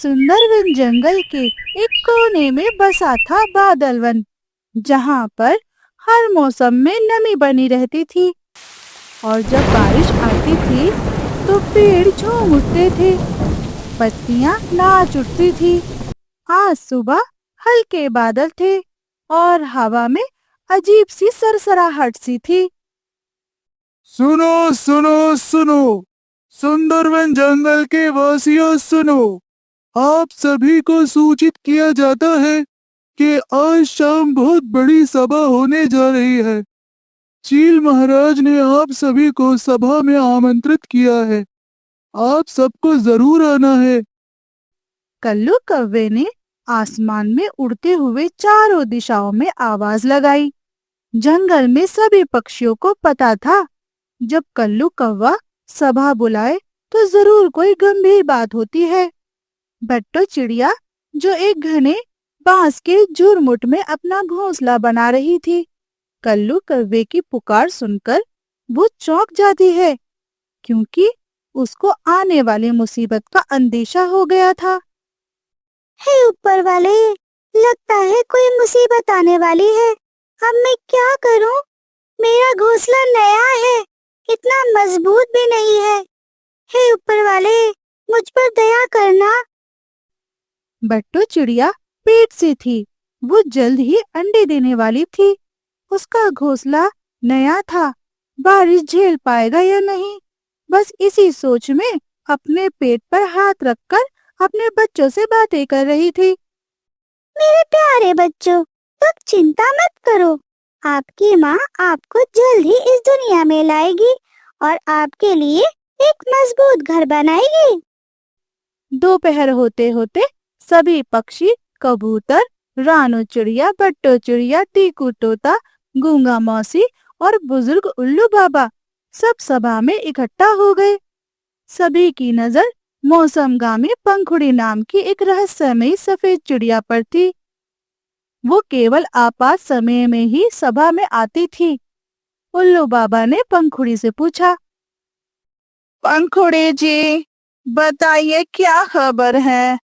सुंदरवन जंगल के एक कोने में बसा था बादल वन, जहाँ पर हर मौसम में नमी बनी रहती थी। और जब बारिश आती थी तो पेड़ झूम उठते थे, पत्तियां नाच उठती थी। आज सुबह हल्के बादल थे और हवा में अजीब सी सरसराहट सी थी। सुनो सुनो सुनो, सुंदरवन जंगल के वासियों सुनो। आप सभी को सूचित किया जाता है कि आज शाम बहुत बड़ी सभा होने जा रही है। चील महाराज ने आप सभी को सभा में आमंत्रित किया है। आप सबको जरूर आना है। कल्लू कौवे ने आसमान में उड़ते हुए चारों दिशाओं में आवाज लगाई। जंगल में सभी पक्षियों को पता था, जब कल्लू कौवा सभा बुलाए तो जरूर कोई गंभीर बात होती है। बट्टो चिड़िया, जो एक घने बांस के झुरमुट में अपना घोंसला बना रही थी, कल्लू कौवे की पुकार सुनकर वो चौंक जाती है, क्योंकि उसको आने वाली मुसीबत का अंदेशा हो गया था। हे ऊपर वाले, लगता है कोई मुसीबत आने वाली है। अब मैं क्या करूं? मेरा घोंसला नया है, इतना मजबूत भी नहीं है। हे ऊपर वाले, मुझ पर दया करना। बट्टो चिड़िया पेट से थी, वो जल्द ही अंडे देने वाली थी। उसका घोंसला नया था, बारिश झेल पाएगा या नहीं, बस इसी सोच में अपने पेट पर हाथ रखकर अपने बच्चों से बातें कर रही थी। मेरे प्यारे बच्चों, तुम चिंता मत करो। आपकी माँ आपको जल्द ही इस दुनिया में लाएगी और आपके लिए एक मजबूत घर बनाएगी। दोपहर होते होते सभी पक्षी, कबूतर, रानू चिड़िया, बट्टो चिड़िया, टीकू तोता, गूंगा मौसी और बुजुर्ग उल्लू बाबा सब सभा में इकट्ठा हो गए। सभी की नजर मौसमगामी पंखुड़ी नाम की एक रहस्यमयी सफेद चिड़िया पर थी। वो केवल आपात समय में ही सभा में आती थी। उल्लू बाबा ने पंखुड़ी से पूछा, पंखुड़ी जी, बताइए क्या खबर है?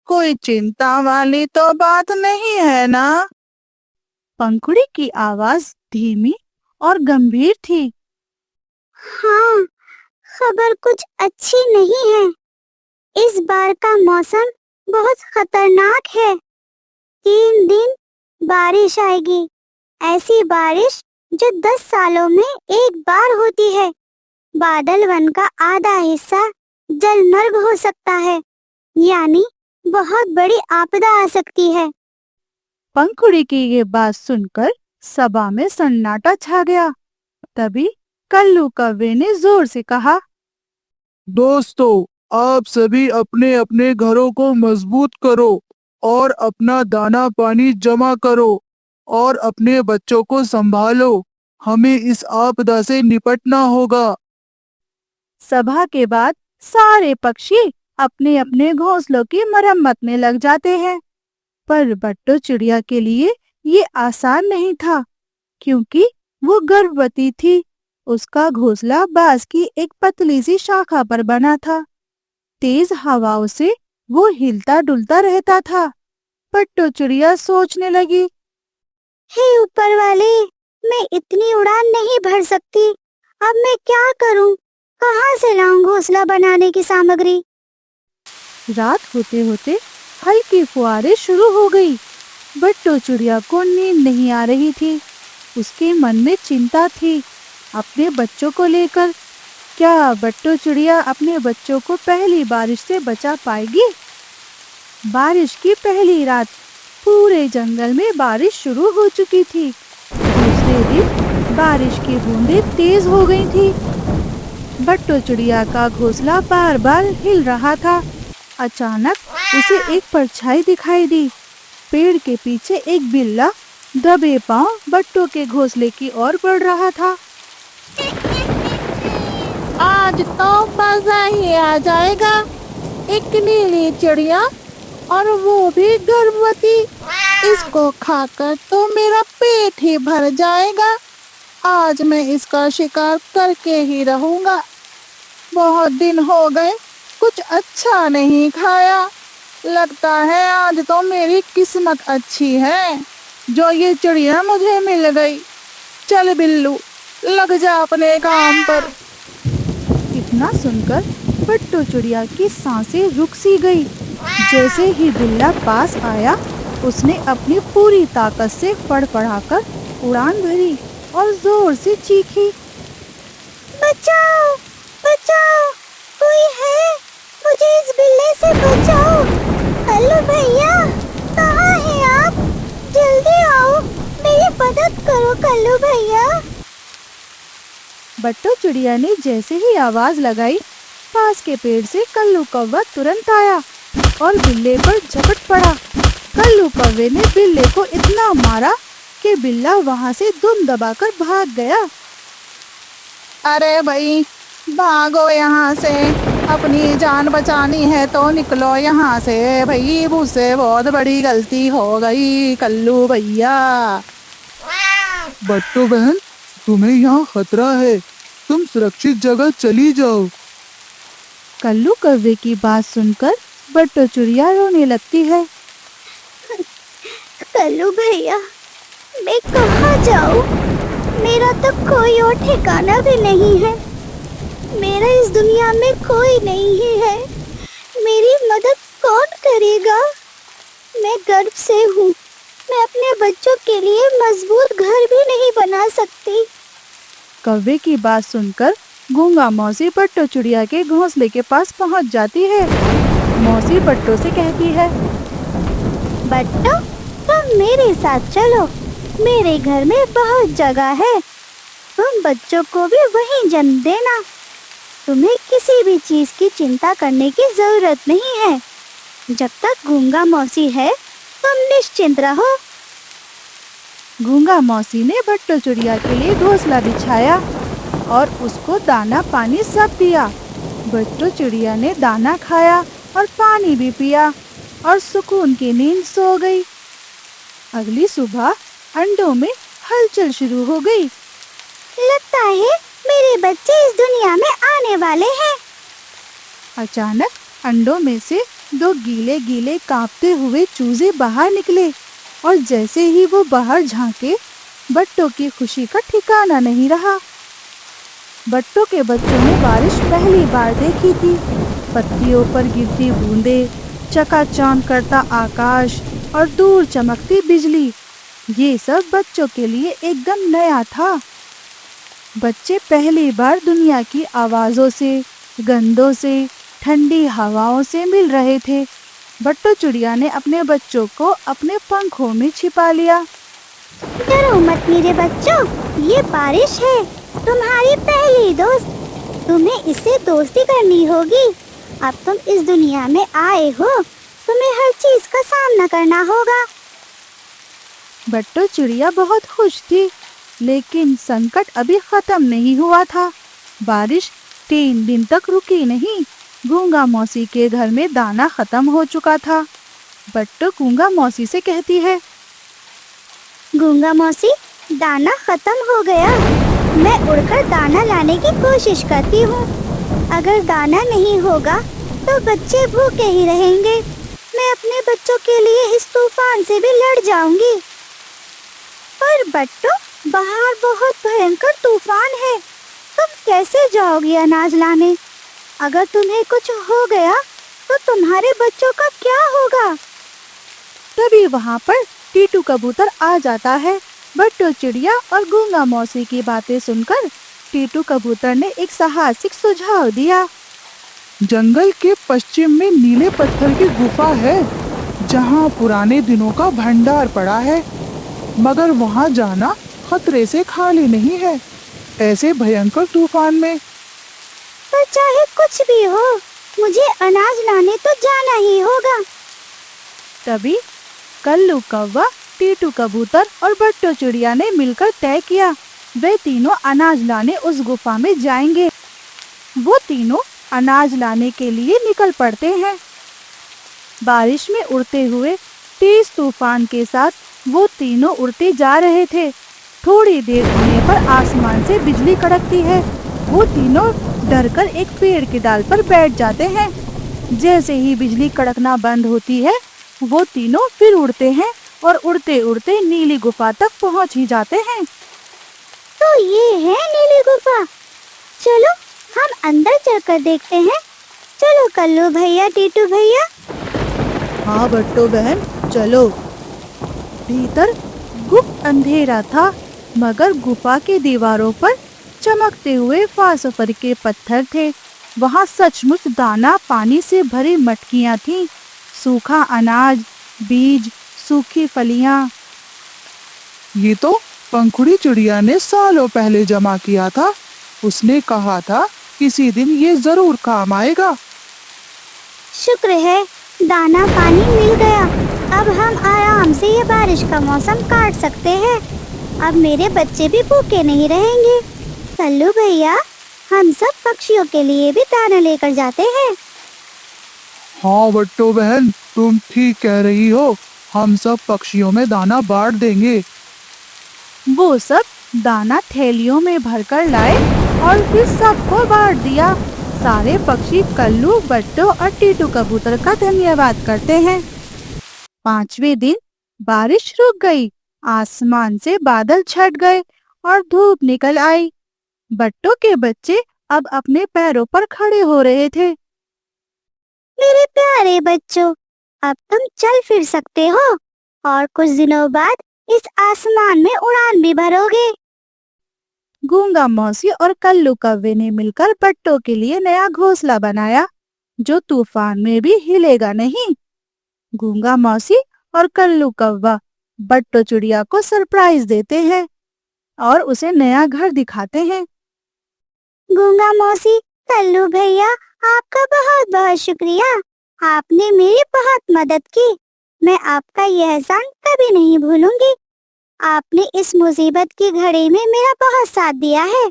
कोई चिंता वाली तो बात नहीं है ना? पंखुड़ी की आवाज धीमी और गंभीर थी। हाँ, खबर कुछ अच्छी नहीं है। इस बार का मौसम बहुत खतरनाक है। 3 दिन बारिश आएगी, ऐसी बारिश जो 10 सालों में एक बार होती है। बादल वन का आधा हिस्सा जलमर्ग हो सकता है, यानी बहुत बड़ी आपदा आ सकती है। पंखुड़ी की ये बात सुनकर सभा में सन्नाटा छा गया। तभी कल्लू कौवे ने जोर से कहा, दोस्तों, आप सभी अपने अपने घरों को मजबूत करो और अपना दाना पानी जमा करो और अपने बच्चों को संभालो। हमें इस आपदा से निपटना होगा। सभा के बाद सारे पक्षी अपने अपने घोंसलों की मरम्मत में लग जाते हैं, पर बट्टो चिड़िया के लिए ये आसान नहीं था, क्योंकि वो गर्भवती थी। उसका घोंसला बांस की एक पतली सी शाखा पर बना था। तेज हवाओं से वो हिलता डुलता रहता था। बट्टो चिड़िया सोचने लगी, हे ऊपर वाले, मैं इतनी उड़ान नहीं भर सकती। अब मैं क्या करूं? कहां से लाऊं घोंसला बनाने की सामग्री? रात होते होते हल्की फुहारें शुरू हो गई। बट्टो चिड़िया को नींद नहीं आ रही थी। उसके मन में चिंता थी अपने बच्चों को लेकर। क्या बट्टो चिड़िया अपने बच्चों को पहली बारिश से बचा पाएगी? बारिश की पहली रात पूरे जंगल में बारिश शुरू हो चुकी थी। दूसरे दिन बारिश की बूंदें तेज हो गई थी। बट्टो चिड़िया का घोंसला बार बार हिल रहा था। अचानक उसे एक परछाई दिखाई दी। पेड़ के पीछे एक बिल्ला दबे पांव बट्टो के घोंसले की ओर बढ़ रहा था। आज तो मजा ही आ जाएगा। एक नीली चिड़िया, और वो भी गर्भवती। इसको खाकर तो मेरा पेट ही भर जाएगा। आज मैं इसका शिकार करके ही रहूंगा। बहुत दिन हो गए कुछ अच्छा नहीं खाया। लगता है आज तो मेरी किस्मत अच्छी है जो ये चिड़िया मुझे मिल गई। चल बिल्लू, लग जा अपने काम पर। इतना सुनकर बट्टू चिड़िया की सांसें रुक सी गई। जैसे ही बिल्ला पास आया, उसने अपनी पूरी ताकत से फड़फड़ाकर उड़ान भरी और जोर से चीखी। बचाओ, बचाओ, कोई है? मुझे इस बिल्ली से बचाओ। हेलो भैया, कहाँ हैं आप? जल्दी आओ, मेरी मदद करो कल्लू भैया। बट्टू चिड़िया ने जैसे ही आवाज लगाई, पास के पेड़ से कल्लू कौवा तुरंत आया और बिल्ले पर झपट पड़ा। कल्लू कौवे ने बिल्ले को इतना मारा कि बिल्ला वहां से दुम दबाकर भाग गया। अरे भाई, भागो यहाँ से, अपनी जान बचानी है तो निकलो यहाँ से भाई, मुझसे बहुत बड़ी गलती हो गई कल्लू भैया। बट्टू बहन, तुम्हें यहाँ खतरा है, तुम सुरक्षित जगह चली जाओ। कल्लू कौवे की बात सुनकर बट्टू चिड़िया रोने लगती है। कल्लू भैया, मैं कहाँ जाऊँ? मेरा तो कोई और ठिकाना भी नहीं है। मेरा इस दुनिया में कोई नहीं है। मेरी मदद कौन करेगा? मैं गर्व से हूँ। मैं अपने बच्चों के लिए मजबूत घर भी नहीं बना सकती। कौवे की बात सुनकर गूंगा मौसी बट्टू चिड़िया के घोंसले के पास पहुंच जाती है। मौसी बट्टू से कहती है, बट्टू, तुम मेरे साथ चलो। मेरे घर में बहुत जगह है। तुम बच्चों को भी वहीं जन्म देना। तुम्हें किसी भी चीज की चिंता करने की जरूरत नहीं है। जब तक गूंगा मौसी है, तुम निश्चिंत रहो। गूंगा मौसी ने बट्टू चिड़िया के लिए घोंसला बिछाया और उसको दाना पानी सब दिया। बट्टू चिड़िया ने दाना खाया और पानी भी पिया और सुकून की नींद सो गई। अगली सुबह अंडों में हलचल शुरू हो गई। लगता है मेरे बच्चे इस दुनिया में आने वाले हैं। अचानक अंडों में से दो गीले गीले कांपते हुए चूजे बाहर निकले और जैसे ही वो बाहर झांके, बट्टू की खुशी का ठिकाना नहीं रहा। बट्टू के बच्चों ने बारिश पहली बार देखी थी। पत्तियों पर गिरती बूंदें, चकाचौंध करता आकाश और दूर चमकती बिजली, ये सब बच्चों के लिए एकदम नया था। बच्चे पहली बार दुनिया की आवाजों से, गंधों से, ठंडी हवाओं से मिल रहे थे। बट्टू चिड़िया ने अपने बच्चों को अपने पंखों में छिपा लिया। डरो मत मेरे बच्चों, ये बारिश है, तुम्हारी पहली दोस्त। तुम्हें इससे दोस्ती करनी होगी। अब तुम इस दुनिया में आए हो, तुम्हें हर चीज का सामना करना होगा। बट्टू चिड़िया बहुत खुश थी, लेकिन संकट अभी खत्म नहीं हुआ था। बारिश 3 दिन तक रुकी नहीं। गूंगा मौसी के घर में दाना खत्म हो चुका था। बट्टू गूंगा मौसी से कहती है, गूंगा मौसी, दाना खत्म हो गया। मैं उड़कर दाना लाने की कोशिश करती हूँ। अगर दाना नहीं होगा तो बच्चे भूखे ही रहेंगे। मैं अपने बच्चों के लिए इस तूफान से भी लड़ जाऊंगी। पर बट्टू, बाहर बहुत भयंकर तूफान है। तुम कैसे जाओगी अनाज लाने? अगर तुम्हें कुछ हो गया तो तुम्हारे बच्चों का क्या होगा? तभी वहाँ पर टीटू कबूतर आ जाता है। बट्टू चिड़िया और गूंगा मौसी की बातें सुनकर टीटू कबूतर ने एक साहसिक सुझाव दिया। जंगल के पश्चिम में नीले पत्थर की गुफा है, जहाँ पुराने दिनों का भंडार पड़ा है, मगर वहाँ जाना खतरे से खाली नहीं है। ऐसे भयंकर तूफान में पर चाहे कुछ भी हो, मुझे अनाज लाने तो जाना ही होगा। तभी कल्लू कौवा, टीटू कबूतर और बट्टू चिड़िया ने मिलकर तय किया, वे तीनों अनाज लाने उस गुफा में जाएंगे। वो तीनों अनाज लाने के लिए निकल पड़ते हैं। बारिश में उड़ते हुए तेज तूफान के साथ वो तीनों उड़ते जा रहे थे। थोड़ी देर होने पर आसमान से बिजली कड़कती है। वो तीनों डरकर एक पेड़ की डाल पर बैठ जाते हैं। जैसे ही बिजली कड़कना बंद होती है, वो तीनों फिर उड़ते हैं और उड़ते उड़ते नीली गुफा तक पहुंच ही जाते हैं। तो ये है नीली गुफा। चलो हम अंदर चलकर देखते हैं। चलो कल्लू भैया, टीटू भैया। हाँ बट्टो बहन, चलो। भीतर गुप्त अंधेरा था, मगर गुफा की दीवारों पर चमकते हुए फास्फोर के पत्थर थे। वहाँ सचमुच दाना पानी से भरी मटकियाँ थीं, सूखा अनाज, बीज, सूखी फलियाँ। ये तो पंखुड़ी चिड़िया ने सालों पहले जमा किया था। उसने कहा था किसी दिन ये जरूर काम आएगा। शुक्र है दाना पानी मिल गया। अब हम आराम से ये बारिश का मौसम काट सकते हैं। अब मेरे बच्चे भी भूखे नहीं रहेंगे। कल्लू भैया, हम सब पक्षियों के लिए भी दाना लेकर जाते हैं। हाँ बट्टो बहन, तुम ठीक कह रही हो। हम सब पक्षियों में दाना बांट देंगे। वो सब दाना थैलियों में भरकर लाए और फिर सबको बांट दिया। सारे पक्षी कल्लू, बट्टो और टीटू कबूतर का धन्यवाद करते हैं। 5वें दिन बारिश रुक गई, आसमान से बादल छट गए और धूप निकल आई। बट्टो के बच्चे अब अपने पैरों पर खड़े हो रहे थे। मेरे प्यारे बच्चों, अब तुम चल फिर सकते हो और कुछ दिनों बाद इस आसमान में उड़ान भी भरोगे। गूंगा मौसी और कल्लू कव्वे ने मिलकर बट्टो के लिए नया घोंसला बनाया, जो तूफान में भी हिलेगा नहीं। गूंगा मौसी और कल्लू कव्वा बट्टो चिड़िया को सरप्राइज देते हैं और उसे नया घर दिखाते हैं। गूंगा मौसी, कल्लू भैया, आपका बहुत बहुत शुक्रिया। आपने मेरी बहुत मदद की। मैं आपका यह एहसान कभी नहीं भूलूंगी। आपने इस मुसीबत की घड़ी में मेरा बहुत साथ दिया है।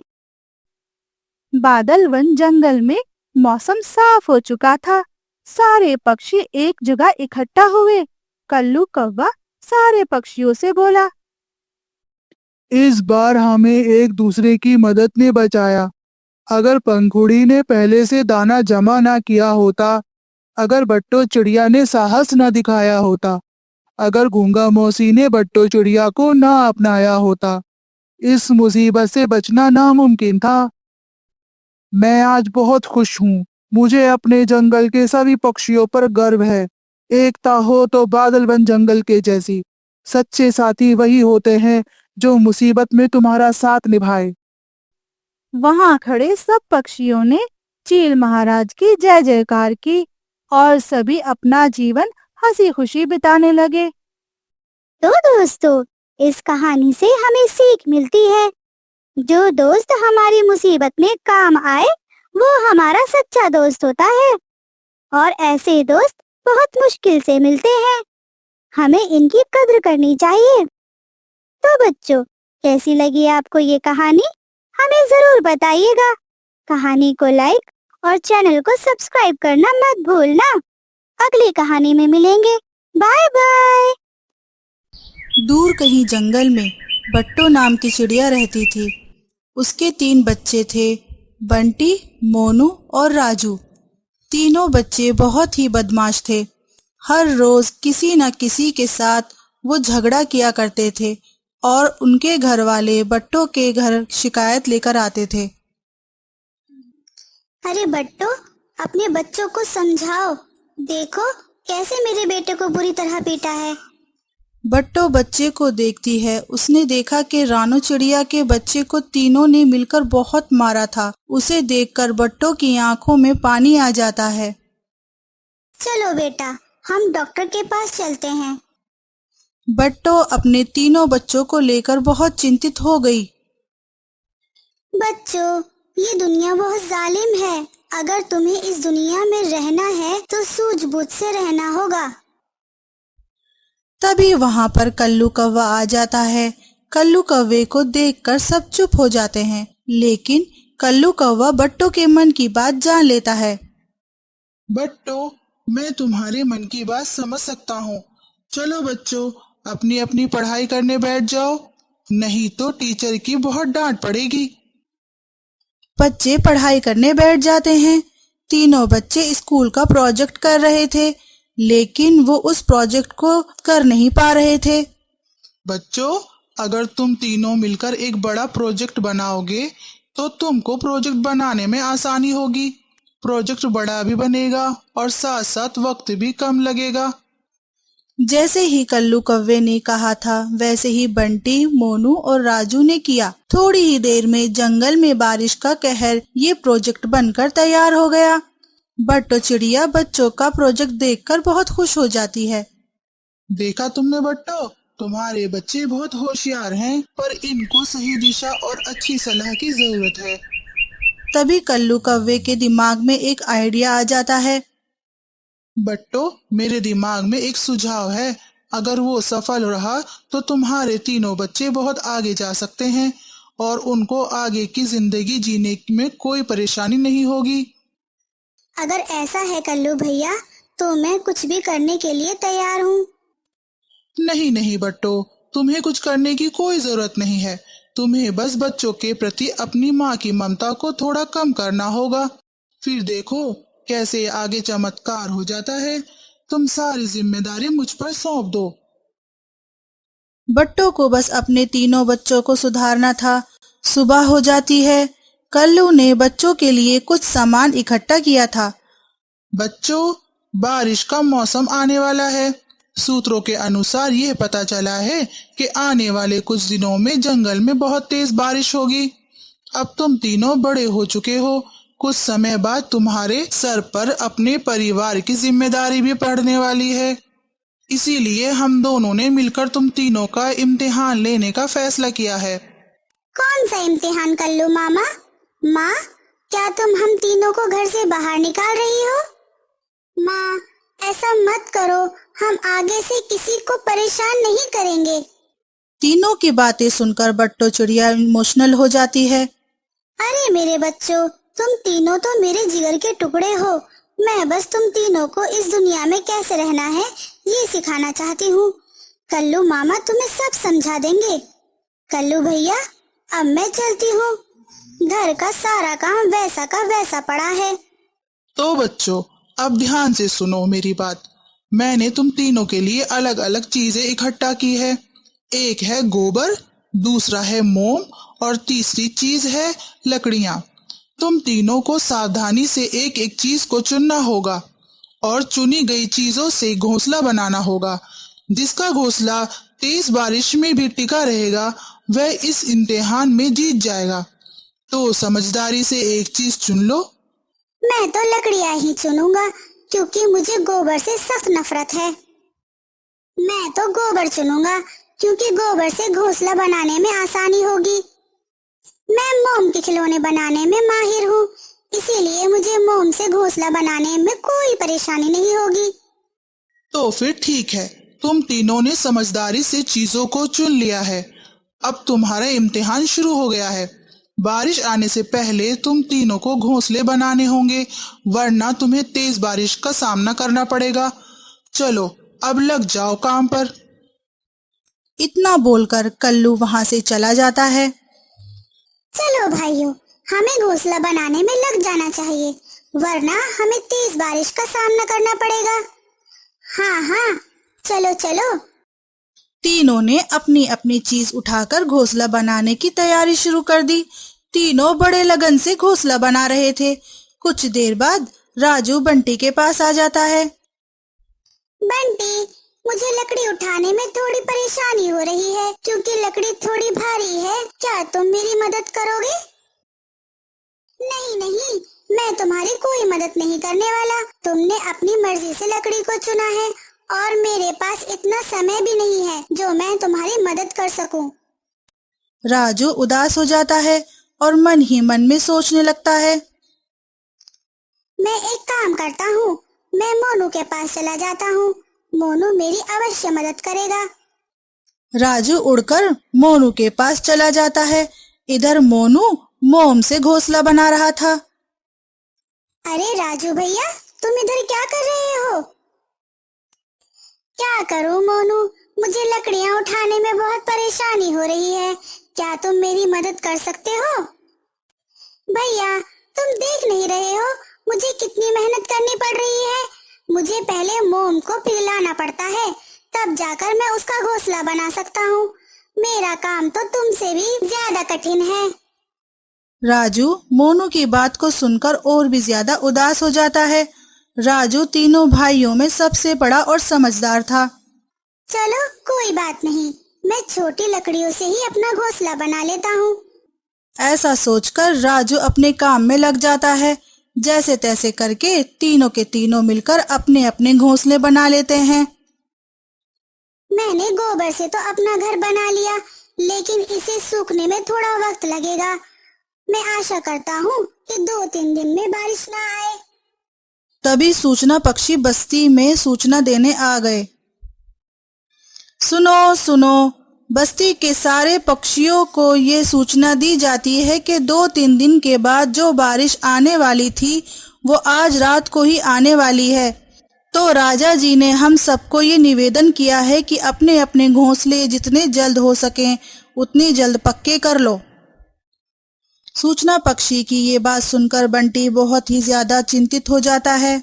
बादल वन जंगल में मौसम साफ हो चुका था। सारे पक्षी एक जगह इकट्ठा हुए। कल्लू कव्वा सारे पक्षियों से बोला, इस बार हमें एक दूसरे की मदद ने बचाया। अगर पंखुड़ी ने पहले से दाना जमा ना किया होता, अगर बट्टो चिड़िया ने साहस न दिखाया होता, अगर गूंगा मौसी ने बट्टो चिड़िया को ना अपनाया होता, इस मुसीबत से बचना नामुमकिन था। मैं आज बहुत खुश हूँ। मुझे अपने जंगल के सभी पक्षियों पर गर्व है। एकता हो तो बादल बन जंगल के जैसी। सच्चे साथी वही होते हैं जो मुसीबत में तुम्हारा साथ निभाए। वहां खड़े सब पक्षियों ने चील महाराज की जय जयकार की और सभी अपना जीवन हंसी खुशी बिताने लगे। तो दोस्तों, इस कहानी से हमें सीख मिलती है। जो दोस्त हमारी मुसीबत में काम आए, वो हमारा सच्चा दोस्त होता है। और ऐसे दोस्त बहुत मुश्किल से मिलते हैं। हमें इनकी कद्र करनी चाहिए। तो बच्चों, कैसी लगी आपको ये कहानी? हमें जरूर बताइएगा। कहानी को लाइक और चैनल को सब्सक्राइब करना मत भूलना। अगली कहानी में मिलेंगे। Bye bye. दूर कहीं जंगल में बट्टो नाम की चिड़िया रहती थी। उसके 3 बच्चे थे, बंटी, मोनू और राजू। तीनों बच्चे बहुत ही बदमाश थे। हर रोज किसी न किसी के साथ वो झगड़ा किया करते थे और उनके घर वाले बट्टो के घर शिकायत लेकर आते थे। अरे बट्टो, अपने बच्चों को समझाओ। देखो कैसे मेरे बेटे को बुरी तरह पीटा है। बट्टो बच्चे को देखती है। उसने देखा कि रानू चिड़िया के बच्चे को तीनों ने मिलकर बहुत मारा था। उसे देखकर बट्टो की आंखों में पानी आ जाता है। चलो बेटा, हम डॉक्टर के पास चलते हैं। बट्टो अपने तीनों बच्चों को लेकर बहुत चिंतित हो गई। बच्चों, ये दुनिया बहुत जालिम है। अगर तुम्हें इस दुनिया में रहना है तो सूझबूझ से रहना होगा। तभी वहां पर कल्लू कव्वा आ जाता है। कल्लू कव्वे को देखकर सब चुप हो जाते हैं, लेकिन कल्लू कव्वा बट्टो के मन की बात जान लेता है। बट्टो, मैं तुम्हारे मन की बात समझ सकता हूँ। चलो बच्चों, अपनी अपनी पढ़ाई करने बैठ जाओ, नहीं तो टीचर की बहुत डांट पड़ेगी। बच्चे पढ़ाई करने बैठ जाते हैं। तीनों बच्चे स्कूल का प्रोजेक्ट कर रहे थे, लेकिन वो उस प्रोजेक्ट को कर नहीं पा रहे थे। बच्चों, अगर तुम तीनों मिलकर एक बड़ा प्रोजेक्ट बनाओगे तो तुमको प्रोजेक्ट बनाने में आसानी होगी। प्रोजेक्ट बड़ा भी बनेगा और साथ साथ वक्त भी कम लगेगा। जैसे ही कल्लू कव्वे ने कहा था, वैसे ही बंटी, मोनू और राजू ने किया। थोड़ी ही देर में जंगल में बारिश का कहर ये प्रोजेक्ट बनकर तैयार हो गया। बट्टो चिड़िया बच्चों का प्रोजेक्ट देखकर बहुत खुश हो जाती है। देखा तुमने बट्टो, तुम्हारे बच्चे बहुत होशियार हैं, पर इनको सही दिशा और अच्छी सलाह की जरूरत है। तभी कल्लू कव्वे के दिमाग में एक आइडिया आ जाता है। बट्टो, मेरे दिमाग में एक सुझाव है। अगर वो सफल रहा तो तुम्हारे तीनों बच्चे बहुत आगे जा सकते हैं और उनको आगे की जिंदगी जीने में कोई परेशानी नहीं होगी। अगर ऐसा है कल्लू भैया, तो मैं कुछ भी करने के लिए तैयार हूँ। नहीं नहीं बट्टो, तुम्हें कुछ करने की कोई जरूरत नहीं है। तुम्हें बस बच्चों के प्रति अपनी माँ की ममता को थोड़ा कम करना होगा। फिर देखो कैसे आगे चमत्कार हो जाता है। तुम सारी जिम्मेदारी मुझ पर सौंप दो। बट्टो को बस अपने तीनों बच्चों को सुधारना था। सुबह हो जाती है। कल्लू ने बच्चों के लिए कुछ सामान इकट्ठा किया था। बच्चों, बारिश का मौसम आने वाला है। सूत्रों के अनुसार यह पता चला है कि आने वाले कुछ दिनों में जंगल में बहुत तेज बारिश होगी। अब तुम तीनों बड़े हो चुके हो। कुछ समय बाद तुम्हारे सर पर अपने परिवार की जिम्मेदारी भी पड़ने वाली है। इसीलिए हम दोनों ने मिलकर तुम तीनों का इम्तिहान लेने का फैसला किया है। कौन सा इम्तिहान कल्लू मामा? माँ, क्या तुम हम तीनों को घर से बाहर निकाल रही हो? माँ, ऐसा मत करो, हम आगे से किसी को परेशान नहीं करेंगे। तीनों की बातें सुनकर बट्टो चिड़िया इमोशनल हो जाती है। अरे मेरे बच्चों, तुम तीनों तो मेरे जिगर के टुकड़े हो। मैं बस तुम तीनों को इस दुनिया में कैसे रहना है ये सिखाना चाहती हूँ। कल्लू मामा तुम्हें सब समझा देंगे। कल्लू भैया, अब मैं चलती हूँ। घर का सारा काम वैसा का वैसा पड़ा है। तो बच्चों, अब ध्यान से सुनो मेरी बात। मैंने तुम तीनों के लिए अलग अलग चीजें इकट्ठा की है। एक है गोबर, दूसरा है मोम और तीसरी चीज है लकड़ियाँ। तुम तीनों को सावधानी से एक एक चीज को चुनना होगा और चुनी गई चीजों से घोंसला बनाना होगा। जिसका घोंसला तेज बारिश में भी टिका रहेगा वह इस इम्तिहान में जीत जाएगा। तो समझदारी से एक चीज चुन लो। मैं तो लकड़ियाँ ही चुनूंगा, क्योंकि मुझे गोबर से सख्त नफरत है। मैं तो गोबर चुनूंगा, क्योंकि गोबर से घोंसला बनाने में आसानी होगी। मैं मोम के खिलौने बनाने में माहिर हूँ, इसीलिए मुझे मोम से घोंसला बनाने में कोई परेशानी नहीं होगी। तो फिर ठीक है, तुम तीनों ने समझदारी से चीजों को चुन लिया है। अब तुम्हारा इम्तिहान शुरू हो गया है। बारिश आने से पहले तुम तीनों को घोंसले बनाने होंगे, वरना तुम्हें तेज बारिश का सामना करना पड़ेगा। चलो अब लग जाओ काम पर। इतना बोलकर कल्लू वहाँ से चला जाता है। चलो भाइयों, हमें घोंसला बनाने में लग जाना चाहिए, वरना हमें तेज बारिश का सामना करना पड़ेगा। हाँ हाँ, चलो चलो। तीनों ने अपनी अपनी चीज उठाकर घोंसला बनाने की तैयारी शुरू कर दी। तीनों बड़े लगन से घोंसला बना रहे थे। कुछ देर बाद राजू बंटी के पास आ जाता है। बंटी, मुझे लकड़ी उठाने में थोड़ी परेशानी हो रही है, क्योंकि लकड़ी थोड़ी भारी है। क्या तुम मेरी मदद करोगे? नहीं नहीं, मैं तुम्हारी कोई मदद नहीं करने वाला। तुमने अपनी मर्जी से लकड़ी को चुना है और मेरे पास इतना समय भी नहीं है जो मैं तुम्हारी मदद कर सकूं। राजू उदास हो जाता है और मन ही मन में सोचने लगता है। मैं एक काम करता हूँ, मैं मोनू के पास चला जाता हूँ। मोनू मेरी अवश्य मदद करेगा। राजू उड़कर मोनू के पास चला जाता है। इधर मोनू मोम से घोंसला बना रहा था। अरे राजू भैया, तुम इधर क्या कर रहे हो? क्या करूं मोनू, मुझे लकड़ियां उठाने में बहुत परेशानी हो रही है। क्या तुम मेरी मदद कर सकते हो? भैया, तुम देख नहीं रहे हो, मुझे कितनी मेहनत करनी पड़ रही है। मुझे पहले मोम को पिघलाना पड़ता है, तब जाकर मैं उसका घोंसला बना सकता हूँ। मेरा काम तो तुमसे भी ज्यादा कठिन है। राजू मोनू की बात को सुनकर और भी ज्यादा उदास हो जाता है। राजू तीनों भाइयों में सबसे बड़ा और समझदार था। चलो कोई बात नहीं, मैं छोटी लकड़ियों से ही अपना घोंसला बना लेता हूँ। ऐसा सोचकर राजू अपने काम में लग जाता है। जैसे तैसे करके तीनों के तीनों मिलकर अपने अपने घोंसले बना लेते हैं। मैंने गोबर से तो अपना घर बना लिया, लेकिन इसे सूखने में थोड़ा वक्त लगेगा। मैं आशा करता हूँ कि 2-3 दिन में बारिश ना आए। तभी सूचना पक्षी बस्ती में सूचना देने आ गए। सुनो सुनो, बस्ती के सारे पक्षियों को ये सूचना दी जाती है कि 2-3 दिन के बाद जो बारिश आने वाली थी वो आज रात को ही आने वाली है। तो राजा जी ने हम सबको ये निवेदन किया है कि अपने अपने घोंसले जितने जल्द हो सकें उतनी जल्द पक्के कर लो। सूचना पक्षी की ये बात सुनकर बंटी बहुत ही ज्यादा चिंतित हो जाता है।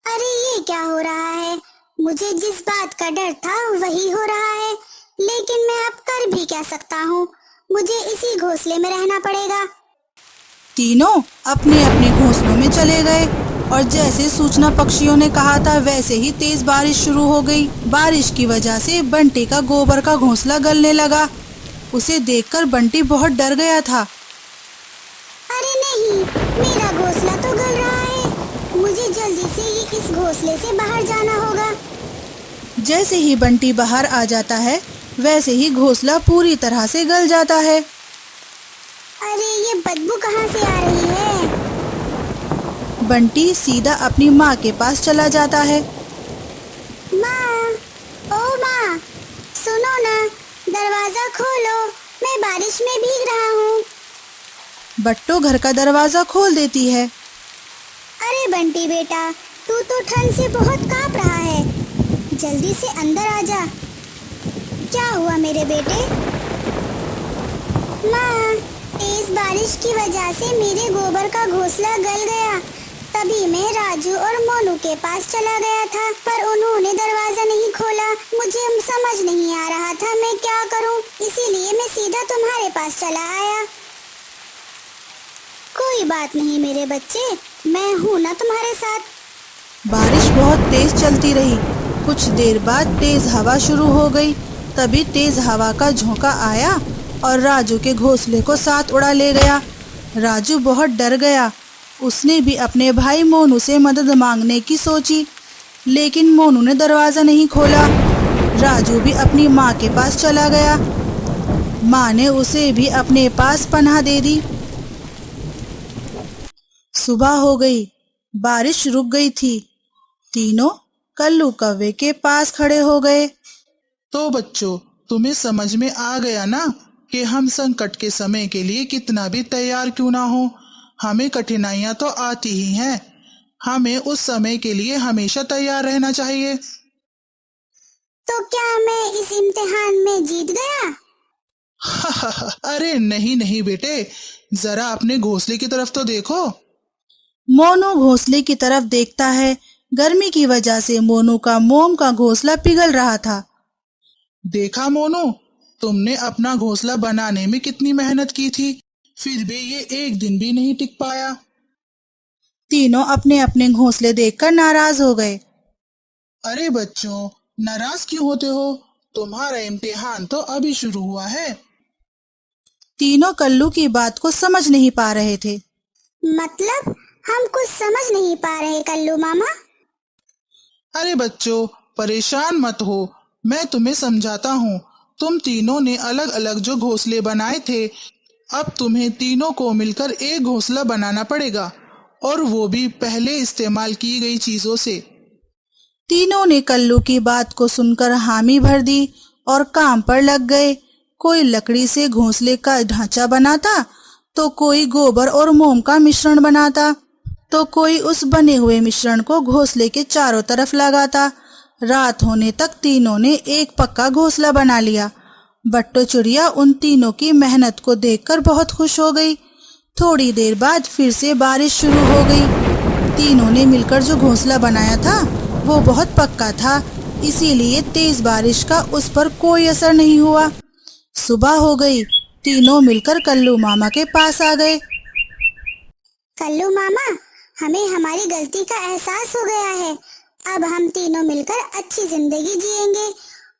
अरे ये क्या हो रहा है? मुझे जिस बात का डर था वही हो रहा है, लेकिन मैं अब कर भी क्या सकता हूँ। मुझे इसी घोंसले में रहना पड़ेगा। तीनों अपने अपने घोंसलों में चले गए और जैसे सूचना पक्षियों ने कहा था वैसे ही तेज बारिश शुरू हो गई। बारिश की वजह से बंटी का गोबर का घोंसला गलने लगा। उसे देखकर बंटी बहुत डर गया था। अरे नहीं, मेरा घोंसला तो गल रहा है। मुझे जल्दी से ही इस घोंसले से बाहर जाना होगा। जैसे ही बंटी बाहर आ जाता है वैसे ही घोंसला पूरी तरह से गल जाता है। अरे ये बदबू कहाँ से आ रही है? बंटी सीधा अपनी माँ के पास चला जाता है। माँ, ओ माँ, सुनो ना, दरवाजा खोलो, मैं बारिश में भीग रहा हूँ। बट्टो घर का दरवाजा खोल देती है। अरे बंटी बेटा, तू तो ठंड से बहुत कांप रहा है, जल्दी से अंदर आ जा। क्या हुआ मेरे बेटे? माँ, तेज बारिश की वजह से मेरे गोबर का घोंसला गल गया। तभी मैं राजू और मोनू के पास चला गया था, पर उन्होंने दरवाजा नहीं खोला। मुझे समझ नहीं आ रहा था मैं क्या करूं, इसीलिए मैं सीधा तुम्हारे पास चला आया। कोई बात नहीं मेरे बच्चे, मैं हूं ना तुम्हारे साथ। बारिश बहुत तेज चलती रही। कुछ देर बाद तेज हवा शुरू हो गई। तभी तेज हवा का झोंका आया और राजू के घोंसले को साथ उड़ा ले गया। राजू बहुत डर गया। उसने भी अपने भाई मोनू से मदद मांगने की सोची, लेकिन मोनू ने दरवाजा नहीं खोला। राजू भी अपनी माँ के पास चला गया। माँ ने उसे भी अपने पास पनाह दे दी। सुबह हो गई, बारिश रुक गई थी। तीनों कल्लू कौवे के पास खड़े हो गए। तो बच्चों, तुम्हें समझ में आ गया ना कि हम संकट के समय के लिए कितना भी तैयार क्यों ना हो, हमें कठिनाइयां तो आती ही हैं। हमें उस समय के लिए हमेशा तैयार रहना चाहिए। तो क्या मैं इस इम्तिहान में जीत गया? अरे नहीं नहीं बेटे, जरा अपने घोंसले की तरफ तो देखो। मोनू घोंसले की तरफ देखता है। गर्मी की वजह से मोनू का मोम का घोंसला पिघल रहा था। देखा मोनू, तुमने अपना घोंसला बनाने में कितनी मेहनत की थी, फिर भी ये एक दिन भी नहीं टिक पाया। तीनों अपने अपने घोंसले देखकर नाराज हो गए। अरे बच्चों, नाराज क्यों होते हो? तुम्हारा इम्तिहान तो अभी शुरू हुआ है। तीनों कल्लू की बात को समझ नहीं पा रहे थे। मतलब हम कुछ समझ नहीं पा रहे कल्लू मामा। अरे बच्चों, परेशान मत हो, मैं तुम्हें समझाता हूँ। तुम तीनों ने अलग अलग जो घोंसले बनाए थे, अब तुम्हें तीनों को मिलकर एक घोंसला बनाना पड़ेगा, और वो भी पहले इस्तेमाल की गई चीजों से। तीनों ने कल्लू की बात को सुनकर हामी भर दी और काम पर लग गए। कोई लकड़ी से घोंसले का ढांचा बनाता, तो कोई गोबर और मोम का मिश्रण बनाता, तो कोई उस बने हुए मिश्रण को घोंसले के चारों तरफ लगाता। रात होने तक तीनों ने एक पक्का घोंसला बना लिया। बट्टो चिड़िया उन तीनों की मेहनत को देखकर बहुत खुश हो गई। थोड़ी देर बाद फिर से बारिश शुरू हो गई। तीनों ने मिलकर जो घोंसला बनाया था वो बहुत पक्का था, इसीलिए तेज बारिश का उस पर कोई असर नहीं हुआ। सुबह हो गई, तीनों मिलकर कल्लू मामा के पास आ गए। कल्लू मामा, हमें हमारी गलती का एहसास हो गया है। अब हम तीनों मिलकर अच्छी जिंदगी जिएंगे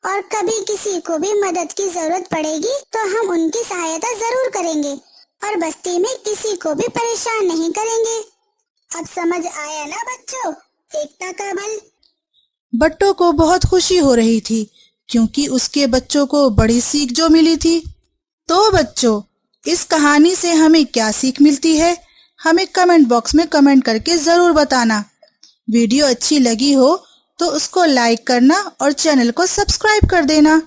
और कभी किसी को भी मदद की जरूरत पड़ेगी तो हम उनकी सहायता जरूर करेंगे और बस्ती में किसी को भी परेशान नहीं करेंगे। अब समझ आया ना बच्चों, एकता का बल। बट्टो को बहुत खुशी हो रही थी क्योंकि उसके बच्चों को बड़ी सीख जो मिली थी। तो बच्चों, इस कहानी से हमें क्या सीख मिलती है, हमें कमेंट बॉक्स में कमेंट करके जरूर बताना। वीडियो अच्छी लगी हो तो उसको लाइक करना और चैनल को सब्सक्राइब कर देना।